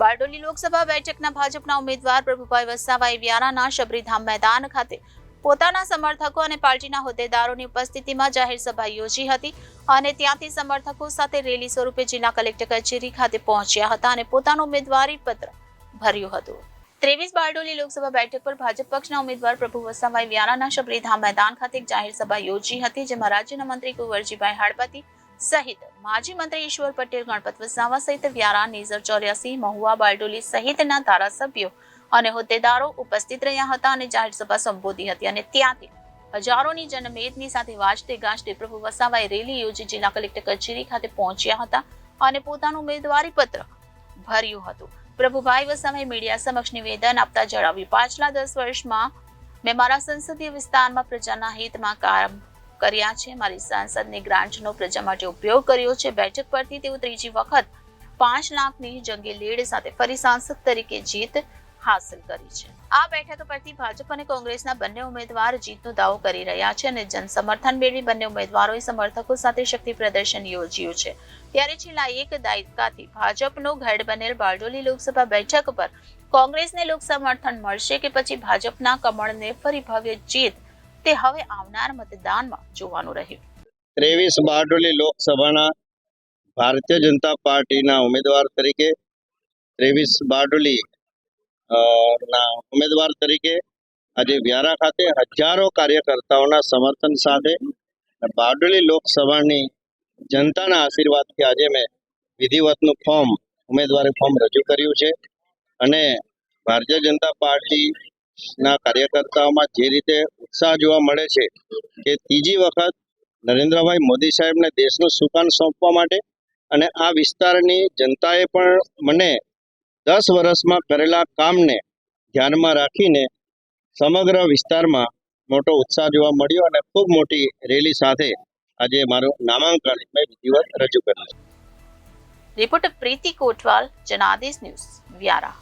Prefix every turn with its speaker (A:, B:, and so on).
A: બારડોલી લોકસભા બેઠકના ભાજપના ઉમેદવાર પ્રભુભાઈ વસાવાએ વ્યારાના શબરીધામ મેદાન ખાતે પોતાના સમર્થકો અને પાર્ટીના હોદ્દેદારોની ઉપસ્થિતિમાં જાહેર સભા યોજી હતી અને ત્યાંથી સમર્થકો સાથે રેલી સ્વરૂપે જિલ્લા કલેક્ટર કચેરી ખાતે પહોંચ્યા હતા અને પોતાનું ઉમેદવારી પત્ર ભર્યું હતું। 23 બારડોલી લોકસભા બેઠક પર ભાજપ પક્ષના ઉમેદવાર પ્રભુ વસાવાએ વ્યારાના શબરીધામ મેદાન ખાતે જાહેર સભા યોજી હતી, જેમાં રાજ્યના મંત્રી કુંવરજીભાઈ હાડપતિ સહિત માજી મંત્રી ઈશ્વર પટેલ, ગણપત વસાવા સહિત વ્યારા, નેઝર ચોર્યાસી, મહુવા, બારડોલી સહિતના ધારાસભ્યો અને હોદ્દેદારો ઉપસ્થિત રહ્યા હતા અને જાહેર સભા સંબોધી હતી અને ત્યાંથી હજારોની જનમેદની સાથે વાજતે ગાજતે પ્રભુ વસાવાએ રેલી યોજી જિલ્લા કલેક્ટર કચેરી ખાતે પહોંચ્યા હતા અને પોતાનું ઉમેદવારી પત્ર ભર્યું હતું। પ્રભુભાઈ વસાવાએ મીડિયા સમક્ષ નિવેદન આપતા જણાવ્યું, પાછલા 10 વર્ષમાં મેં મારા સંસદીય વિસ્તારમાં પ્રજાના હિતમાં કામ કર્યા છે। મારી સાંસદની ગ્રાન્ટનો પ્રજા માટે ઉપયોગ કર્યો છે। બેઠક પરથી તેઓ ત્રીજી વખત 5 લાખની જંગી લીડ સાથે ફરી સાંસદ તરીકે જીત હાંસલ કરી છે। આ બેઠક પરથી ભાજપ અને કોંગ્રેસના બંને ઉમેદવાર જીતનો દાવો કરી રહ્યા છે અને જન સમર્થન મેળવી બંને ઉમેદવારોએ સમર્થકો સાથે શક્તિ પ્રદર્શન યોજ્યું છે। ત્યારે છેલ્લા 1 દાયકાથી ભાજપનો ગઢ બનેલ બારડોલી લોકસભા બેઠક પર કોંગ્રેસને લોક સમર્થન મળશે કે પછી ભાજપના કમળને ફરી ભવ્ય જીત, તે હવે આવનાર મતદાનમાં જોવાનું રહ્યું।
B: 23 બારડોલી લોકસભાના ભારતીય જનતા પાર્ટીના ઉમેદવાર તરીકે 23 બારડોલી ના ઉમેદવાર તરીકે આજે વ્યારા ખાતે હજારો કાર્યકર્તાઓના સમર્થન સાથે બારડોલી લોકસભાની જનતાના આશીર્વાદથી આજે મેં વિધિવતનું ઉમેદવારી ફોર્મ રજૂ કર્યું છે અને ભારતીય જનતા પાર્ટીના કાર્યકર્તાઓમાં જે રીતે ઉત્સાહ જોવા મળે છે કે ત્રીજી વખત નરેન્દ્રભાઈ મોદી સાહેબને દેશનું સુકાન સોંપવા માટે અને આ વિસ્તારની જનતાએ પણ મને 10 વર્ષમાં કરેલા કામને ધ્યાનમાં રાખીને સમગ્ર વિસ્તારમાં મોટો ઉત્સાહ જોવા મળ્યો અને ખૂબ મોટી રેલી સાથે આજે મારું નામાંકન મેં વિધિવત રજૂ કર્યું છે।
A: રિપોર્ટર પ્રીતિ કોટવાલ, જનાદેશ ન્યૂઝ, વ્યારા।